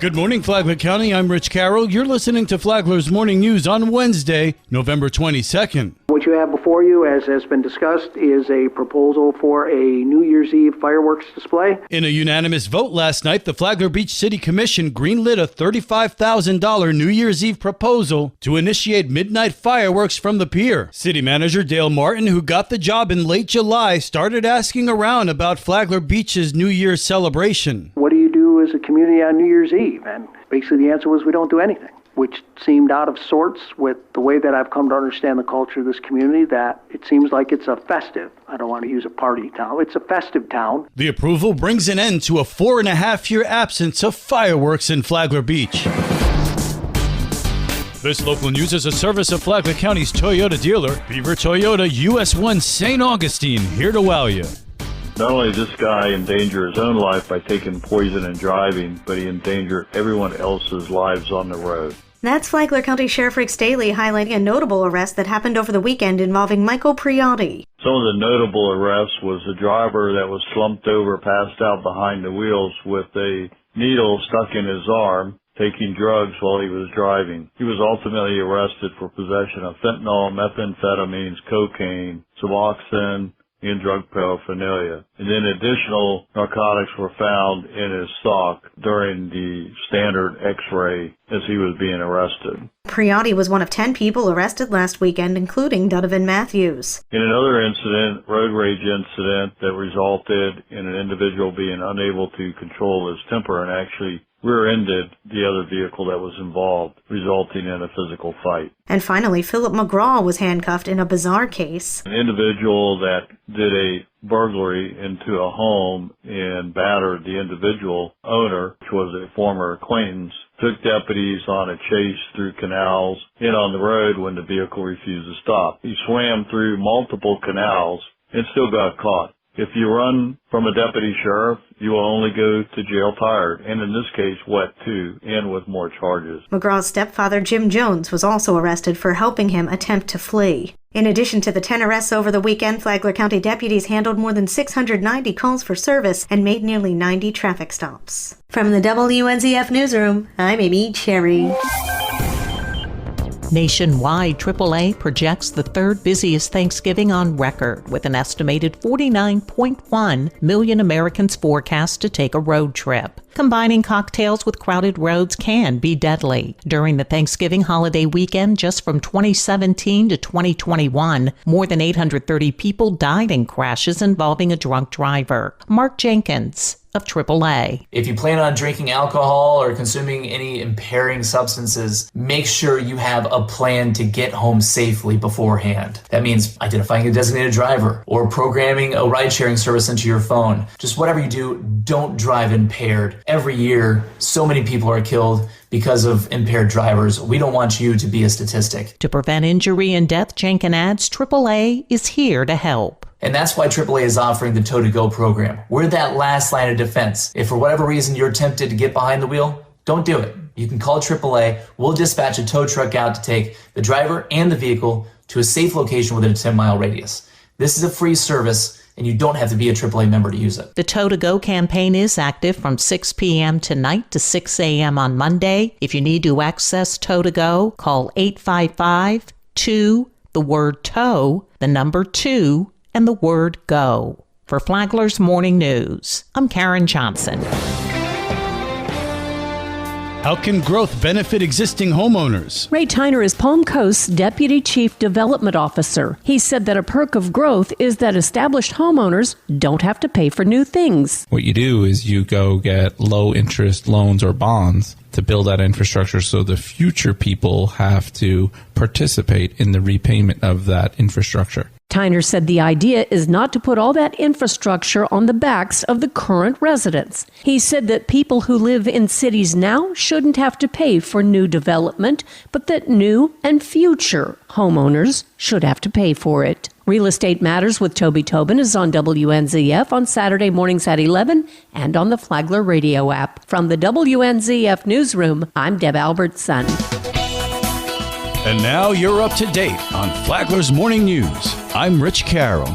Good morning, Flagler County. I'm Rich Carroll. You're listening to Flagler's Morning News on Wednesday, November 22nd. What you have before you, as has been discussed, is a proposal for a New Year's Eve fireworks display. In a unanimous vote last night, the Flagler Beach City Commission greenlit a $35,000 New Year's Eve proposal to initiate midnight fireworks from the pier. City Manager Dale Martin, who got the job in late July, started asking around about Flagler Beach's New Year's celebration. What do you do as a community on New Year's Eve? And basically the answer was we don't do anything, which seemed out of sorts with the way that I've come to understand the culture of this community, that it seems like it's a festive, I don't want to use a party town, it's a festive town. The approval brings an end to a 4.5-year absence of fireworks in Flagler Beach. This local news is a service of Flagler County's Toyota dealer, Beaver Toyota, US 1 St. Augustine, here to wow you. Not only did this guy endanger his own life by taking poison and driving, but he endangered everyone else's lives on the road. That's Flagler County Sheriff Rick Staley highlighting a notable arrest that happened over the weekend involving Michael Priotti. Some of the notable arrests was a driver that was slumped over, passed out behind the wheels with a needle stuck in his arm, taking drugs while he was driving. He was ultimately arrested for possession of fentanyl, methamphetamines, cocaine, Suboxone, and drug paraphernalia. And then additional narcotics were found in his sock during the standard x-ray as he was being arrested. Priotti was one of 10 people arrested last weekend, including Donovan Matthews. In another incident, road rage incident that resulted in an individual being unable to control his temper and actually rear-ended the other vehicle that was involved, resulting in a physical fight. And finally, Philip McGraw was handcuffed in a bizarre case. An individual that did a burglary into a home and battered the individual owner, which was a former acquaintance, took deputies on a chase through canals and on the road when the vehicle refused to stop. He swam through multiple canals and still got caught. If you run from a deputy sheriff, you will only go to jail tired, and in this case, wet too, and with more charges. McGraw's stepfather, Jim Jones, was also arrested for helping him attempt to flee. In addition to the 10 arrests over the weekend, Flagler County deputies handled more than 690 calls for service and made nearly 90 traffic stops. From the WNZF Newsroom, I'm Amy Cherry. Nationwide, AAA projects the third busiest Thanksgiving on record, with an estimated 49.1 million Americans forecast to take a road trip. Combining cocktails with crowded roads can be deadly. During the Thanksgiving holiday weekend, just from 2017 to 2021, more than 830 people died in crashes involving a drunk driver. Mark Jenkins of AAA. If you plan on drinking alcohol or consuming any impairing substances, make sure you have a plan to get home safely beforehand. That means identifying a designated driver or programming a ride-sharing service into your phone. Just whatever you do, don't drive impaired. Every year, so many people are killed because of impaired drivers. We don't want you to be a statistic. To prevent injury and death, Jenkins adds AAA is here to help. And that's why AAA is offering the Tow to Go program. We're that last line of defense. If for whatever reason you're tempted to get behind the wheel, don't do it. You can call AAA. We'll dispatch a tow truck out to take the driver and the vehicle to a safe location within a 10-mile radius. This is a free service, and you don't have to be a AAA member to use it. The Tow to Go campaign is active from 6 p.m. tonight to 6 a.m. on Monday. If you need to access Tow to Go, call 855-2, the word TOW, the number 2, and the word GO. For Flagler's Morning News, I'm Karen Johnson. How can growth benefit existing homeowners? Ray Tyner is Palm Coast's Deputy Chief Development Officer. He said that a perk of growth is that established homeowners don't have to pay for new things. What you do is you go get low interest loans or bonds to build that infrastructure so the future people have to participate in the repayment of that infrastructure. Tyner said the idea is not to put all that infrastructure on the backs of the current residents. He said that people who live in cities now shouldn't have to pay for new development, but that new and future homeowners should have to pay for it. Real Estate Matters with Toby Tobin is on WNZF on Saturday mornings at 11 and on the Flagler radio app. From the WNZF Newsroom, I'm Deb Albertson. And now you're up to date on Flagler's Morning News. I'm Rich Carroll.